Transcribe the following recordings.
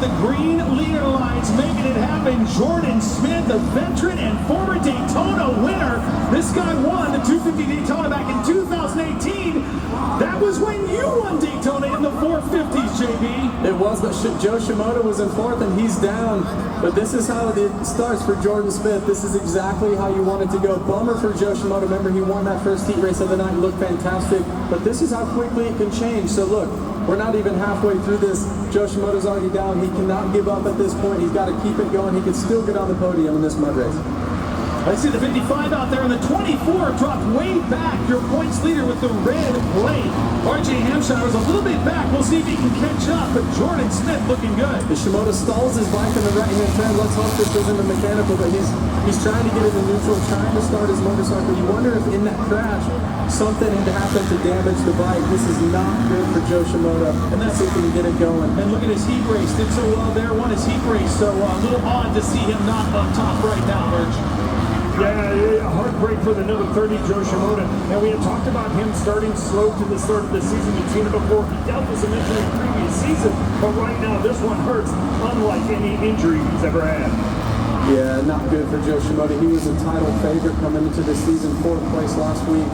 the green leader lines, making it happen. Jordan Smith, the veteran and former Daytona winner. This guy won the 250 Daytona back in 2018. That was when you won Daytona in the 450s, JB. It was, but Joe Shimoda was in fourth and he's down. But this is how it starts for Jordan Smith. This is exactly how you want it to go. Bummer for Joe Shimoda. Remember, he won that first heat race of the night, looked fantastic. But this is how quickly it can change. So look, we're not even halfway through this. Joe Shimoda's already down. He cannot give up at this point. He's got to keep it going. He can still get on the podium in this mud race. I see the 55 out there, and the 24 dropped way back. Your points leader with the red plate. RJ Hampshire was a little bit back. We'll see if he can catch up, but Jordan Smith looking good. The Shimoda stalls his bike in the right-hand turn. Let's hope this isn't the mechanical, but he's trying to get into neutral, trying to start his motorcycle. You wonder if in that crash, something had happened to damage the bike. This is not good for Joe Shimoda. And that's if he can get it going. And look at his heat race. Did so well there, won his heat race. So a little odd to see him not up top right now, Birch. Yeah, heartbreak for the number 30, Joe Shimoda. And we had talked about him starting slow to the start of the season. We've seen it before. He dealt with some injury in the previous season, but right now this one hurts, unlike any injury he's ever had. Yeah, not good for Joe Shimoda. He was a title favorite coming into the season, 4th place last week.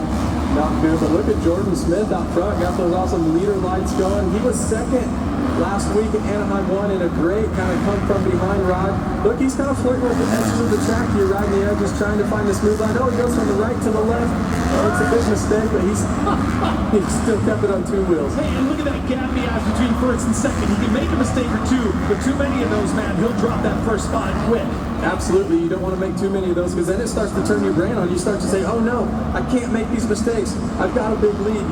Not good, but look at Jordan Smith out front. Got those awesome leader lights going. He was second last week at Anaheim 1 in a great kind of come from behind ride. Look, he's kind of flirting with the edges of the track here, riding the edges, trying to find the smooth line. Oh, he goes from the right to the left. Oh, it's a big mistake, but he still kept it on 2 wheels. Hey, and look at that gap he has between first and second. He can make a mistake or two, but too many of those, man, he'll drop that first spot quick. Absolutely, you don't want to make too many of those because then it starts to turn your brain on. You start to say, oh no, I can't make these mistakes. I've got a big lead.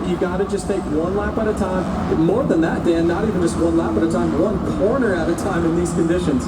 You got to just take one lap at a time. But more than that, Dan, not even just one lap at a time, one corner at a time in these conditions.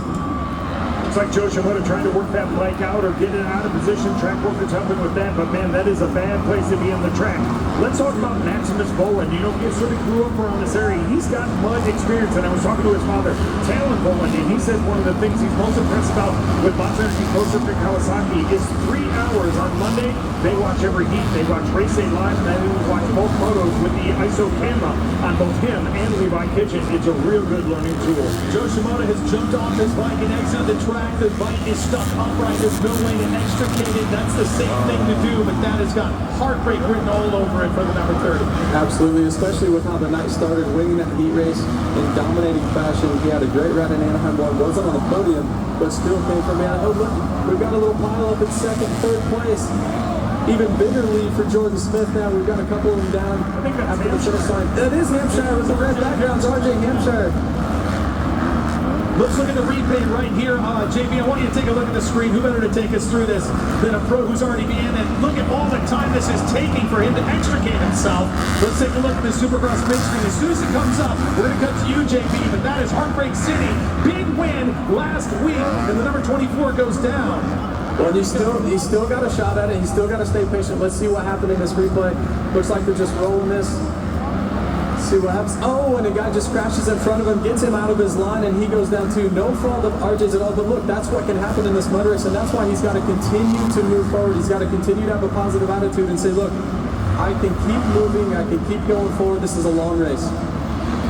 It's like Joe Shimoda trying to work that bike out or get it out of position. Track workers helping with that, but man, that is a bad place to be on the track. Let's talk about Maximus Boland. You know, he sort of grew up around this area. He's got mud experience, and I was talking to his father, Talon Boland, and he said one of the things he's most impressed about with Monster Energy Closer to Kawasaki is 3 hours on Monday. They watch every heat. They watch race day live, and then they watch both photos with the ISO camera on both him and Levi Kitchen. It's a real good learning tool. Joe Shimoda has jumped off his bike and exited the track. The bike is stuck upright. There's no way to extricate it. That's the safe thing to do, but that has got heartbreak written all over it for the number 30. Absolutely, especially with how the night started, winning that heat race in dominating fashion. He had a great ride in Anaheim 1, wasn't on the podium, but still came from Anaheim. Oh, look, we've got a little pile up in second, third place. Even bigger lead for Jordan Smith now. We've got a couple of them down after the finish line. That is Hampshire with the red backgrounds. RJ Hampshire. Let's look at the replay right here. JB, I want you to take a look at the screen. Who better to take us through this than a pro who's already been in? And look at all the time this is taking for him to extricate himself. Let's take a look at the Supercross big screen. As soon as it comes up, we're going to cut to you, JB. But that is Heartbreak City. Big win last week, and the number 24 goes down. Well, he's still got a shot at it. He's still got to stay patient. Let's see what happened in this replay. Looks like they're just rolling this. See what happens. Oh, and a guy just crashes in front of him, gets him out of his line, and he goes down too. No fault of RJ's at all. But look, that's what can happen in this mud race, and that's why he's got to continue to move forward. He's got to continue to have a positive attitude and say, look, I can keep moving. I can keep going forward. This is a long race.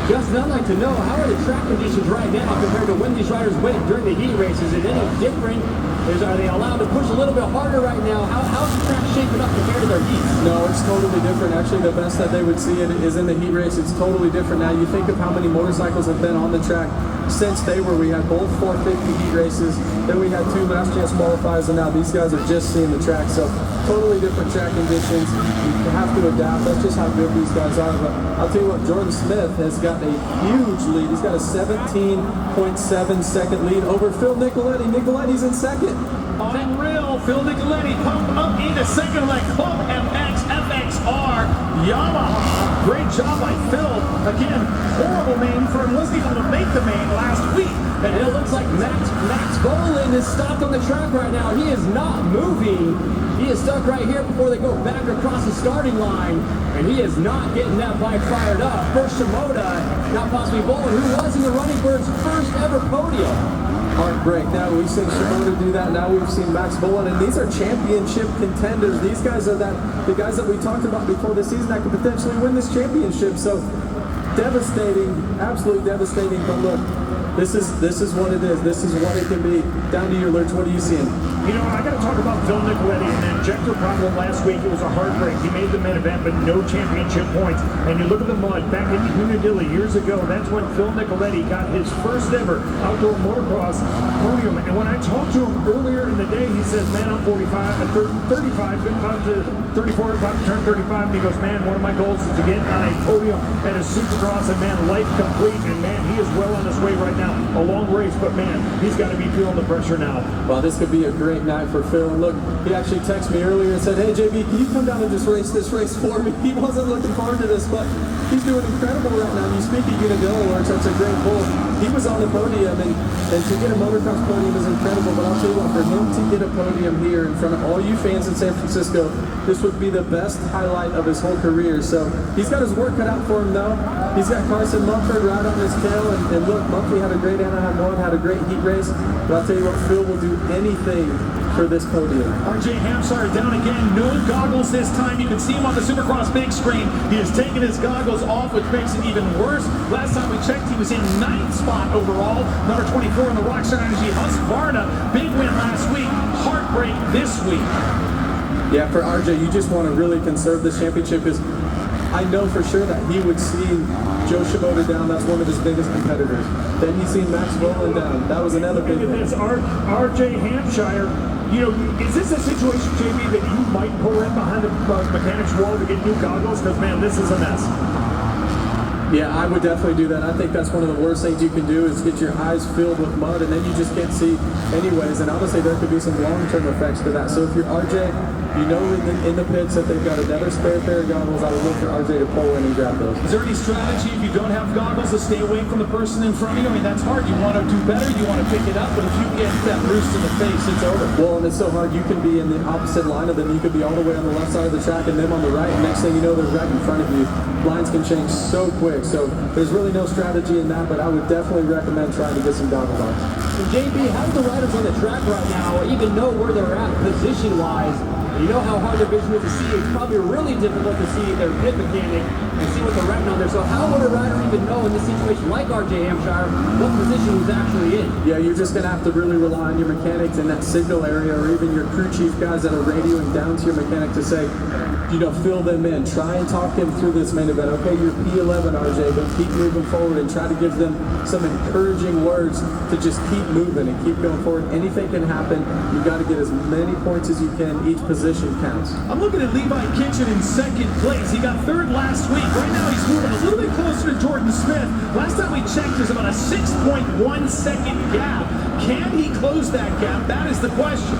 Justin, I'd like to know, how are the track conditions right now compared to when these riders went during the heat race? Is it any different? Are they allowed to push a little bit harder right now? How's the track shaping up compared to their heats? No, it's totally different. Actually, the best that they would see it is in the heat race. It's totally different now. You think of how many motorcycles have been on the track since they were. We had both 450 heat races, then we had 2 last chance qualifiers, and now these guys are just seeing the track. So totally different track conditions. You have to adapt. That's just how good these guys are. But I'll tell you what, Jordan Smith has got a huge lead. He's got a 17.7 second lead over Phil Nicoletti. Nicoletti's in second. Unreal. Phil Nicoletti pumped up into second like Club MX FXR Yamaha. Great job by Phil. Again, horrible main for him. Wasn't able to make the main last week. And it looks like Max Boland is stopped on the track right now. He is not moving. He is stuck right here before they go back across the starting line. And he is not getting that bike fired up. First Shimoda, now possibly Boland, who was in the running for his first ever podium. Heartbreak. Now we've seen Shimoda do that. Now we've seen Max Boland, and these are championship contenders. These guys are the guys that we talked about before the season that could potentially win this championship. So devastating, absolutely devastating. But look, This is what it is. This is what it can be. Down to you, Lurch. What are you seeing? You know, I got to talk about Phil Nicoletti and the injector problem last week. It was a heartbreak. He made the main event, but no championship points. And you look at the mud back in Unadilla years ago. That's when Phil Nicoletti got his first ever outdoor motocross podium. And when I talked to him earlier in the day, he says, "Man, I'm 35, been about to 34, about to turn 35." And he goes, "Man, one of my goals is to get on a podium at a Supercross, and man, life complete." And man, he is well on his way right now. A long race, but man, he's got to be feeling the pressure now. Well, this could be a great night for Phil. And look, he actually texted me earlier and said, "Hey JB, can you come down and just race this race for me?" He wasn't looking forward to this, but he's doing incredible right now. You speak of Unadilla, Lurch, that's a great pull. He was on the podium, and to get a motocross podium is incredible, but I'll tell you what, for him to get a podium here in front of all you fans in San Francisco, this would be the best highlight of his whole career. So he's got his work cut out for him though. He's got Carson Mumford right on his tail, and look, Mumford had a great Anaheim 1, had a great heat race, but I'll tell you what, Phil will do anything for this podium. RJ Hampshire down again, no goggles this time. You can see him on the Supercross big screen. He has taken his goggles off, which makes it even worse. Last time we checked, he was in 9th spot overall. Number 24 in the Rockstar Energy Husqvarna. Big win last week, heartbreak this week. Yeah, for RJ, you just want to really conserve this championship because I know for sure that he would see Joe Shimoda down. That's one of his biggest competitors. Then he's seen Max Volan down. That was another big one. This RJ Hampshire. You know, is this a situation, JB, that you might pull in behind the mechanic's wall to get new goggles? Because, man, this is a mess. Yeah, I would definitely do that. I think that's one of the worst things you can do is get your eyes filled with mud, and then you just can't see anyways. And honestly, there could be some long-term effects to that. So if you're RJ, you know in the pits that they've got another spare pair of goggles. I would look for RJ to pull in and grab those. Is there any strategy if you don't have goggles to stay away from the person in front of you? I mean, that's hard. You want to do better, you want to pick it up, but if you get that roost in the face, it's over. Well, and it's so hard. You can be in the opposite line of them. You could be all the way on the left side of the track and them on the right. And next thing you know, they're right in front of you. Lines can change so quick. So there's really no strategy in that, but I would definitely recommend trying to get some goggles on. So JB, how do the riders on the track right now even know where they're at position-wise? You know how hard their vision is to see. It's probably really difficult to see their pit mechanic and see what they're riding on there. So how would a rider even know in this situation like RJ Hampshire what position he's actually in? Yeah, you're just going to have to really rely on your mechanics in that signal area, or even your crew chief guys that are radioing down to your mechanic to say, you know, fill them in. Try and talk him through this main event. Okay, you're P11, RJ, but keep moving forward and try to give them some encouraging words to just keep moving and keep going forward. Anything can happen. You've got to get as many points as you can. Each position counts. I'm looking at Levi Kitchen in 2nd place. He got 3rd last week. Right now he's moving a little bit closer to Jordan Smith. Last time we checked, there's about a 6.1 second gap. Can he close that gap? That is the question.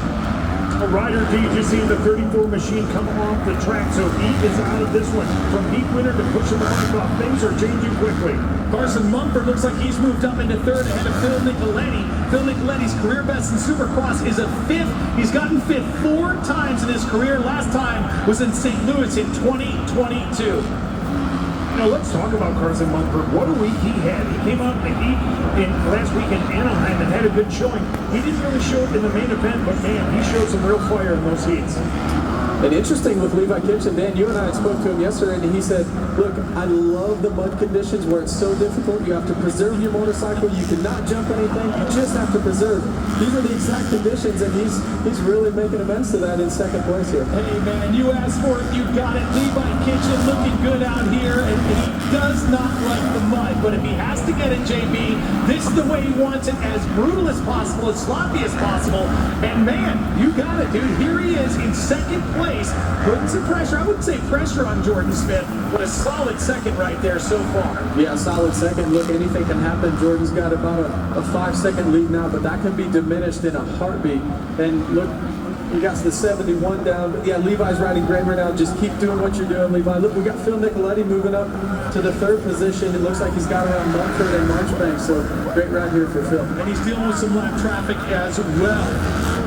Ryder D just seeing the 34 machine come off the track, so he is out of this one. From heat winner to pushing the bike off, things are changing quickly. Carson Mumford looks like he's moved up into 3rd ahead of Phil Nicoletti. Phil Nicoletti's career best in Supercross is a 5th. He's gotten 5th 4 times in his career. Last time was in St. Louis in 2022. Now let's talk about Carson Mumford. What a week he had. He came out in the heat last week in Anaheim and had a good showing. He didn't really show up in the main event, but man, he showed some real fire in those heats. And interesting with Levi Kitchen, Dan, you and I spoke to him yesterday, and he said, look, I love the mud conditions where it's so difficult. You have to preserve your motorcycle. You cannot jump anything. You just have to preserve. These are the exact conditions, and he's really making amends to that in 2nd place here. Hey, man, you asked for it, you got it. Levi Kitchen looking good out here, and he does not like the mud. But if he has to get it, JB, this is the way he wants it, as brutal as possible, as sloppy as possible. And, man, you got it, dude. Here he is in 2nd place. Putting some pressure, I wouldn't say pressure on Jordan Smith, but a solid 2nd right there so far. Yeah, solid 2nd. Look, anything can happen. Jordan's got about a 5-second lead now, but that can be diminished in a heartbeat. And look, you got the 71 down. But yeah, Levi's riding great right now. Just keep doing what you're doing, Levi. Look, we got Phil Nicoletti moving up to the 3rd position. It looks like he's got around Mumford and Marchbank, so great ride here for Phil. And he's dealing with some lap traffic as well.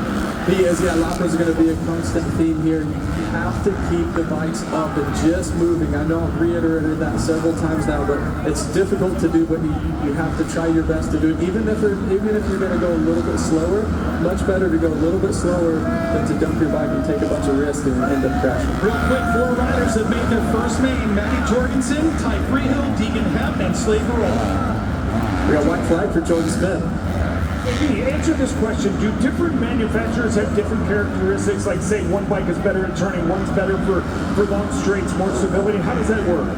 He is, yeah, lappers are going to be a constant theme here. You have to keep the bikes up and just moving. I know I've reiterated that several times now, but it's difficult to do, but you have to try your best to do it. Even if you're going to go a little bit slower, much better to go a little bit slower than to dump your bike and take a bunch of risks and end up crashing. Real quick, 4 riders have made their first main. Matty Jorgensen, Ty Freehill, Deegan Hepp, and Slade Barola. We got white flag for Jordan Smith. Hey, answer this question. Do different manufacturers have different characteristics? Like, say, one bike is better at turning, one's better for long straights, more stability. How does that work?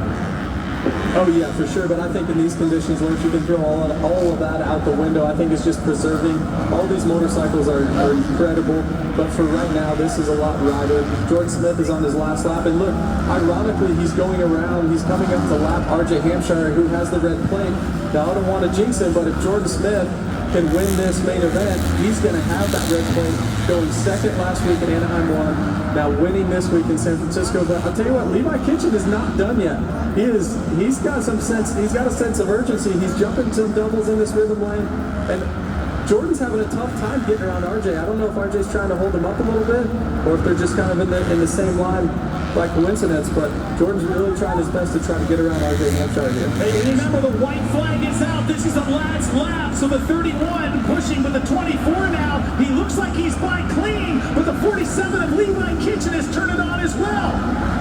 Oh yeah, for sure. But I think in these conditions, once you can throw all of that out the window, I think it's just preserving. All these motorcycles are incredible, but for right now, this is a lot rider. Jordan Smith is on his last lap, and look, ironically, he's going around. He's coming up to lap RJ Hampshire, who has the red plate. Now I don't want to jinx him, but if Jordan Smith can win this main event, he's going to have that red plate, going second last week in Anaheim 1, now winning this week in San Francisco. But I'll tell you what, Levi Kitchen is not done yet. He's got some sense, he's got a sense of urgency. He's jumping some doubles in this rhythm lane, and Jordan's having a tough time getting around RJ. I don't know if RJ's trying to hold him up a little bit, or if they're just kind of in the same line by coincidence, but Jordan's really trying his best to try to get around RJ Hampshire here. Hey, remember the white flag is out. This is the last lap, so the 31 pushing with the 24 now. He looks like he's by clean, but the 47 of Levi Kitchen is turning on as well.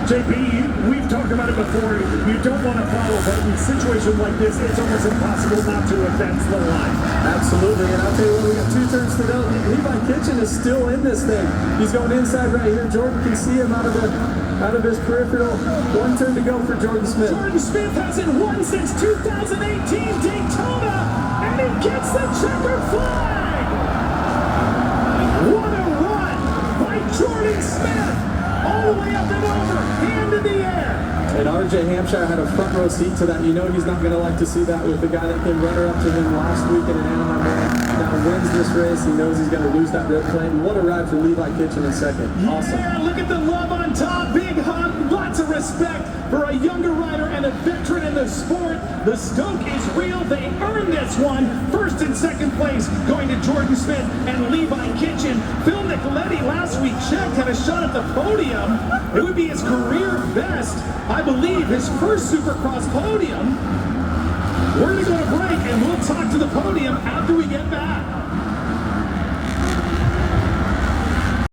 JP, we've talked about it before. You don't want to follow, but in a situation like this, it's almost impossible not to advance the line. Absolutely, and I'll tell you what, we got 2 turns to go. Levi Kitchen is still in this thing. He's going inside right here. Jordan can see him out of his peripheral. 1 turn to go for Jordan Smith. Jordan Smith hasn't won since 2018 Daytona, and he gets the checkered flag. What a run by Jordan Smith. All the way up and over, hand in the air. And RJ Hampshire had a front row seat to that. You know he's not going to like to see that with the guy that came runner up to him last weekend in Anaheim. Now wins this race. He knows he's going to lose that red plate. What a ride for Levi Kitchen in second. Awesome. Yeah, look at the love on top. Big hug, lots of respect for a younger rider and a veteran in the sport. The Stoke is real. They earned this one. First and second place going to Jordan Smith and Levi Kitchen. Phil Nicoletti last week checked, had a shot at the podium. It would be his career best. I believe his first Supercross podium. We're going to go to break, and we'll talk to the podium after we get back.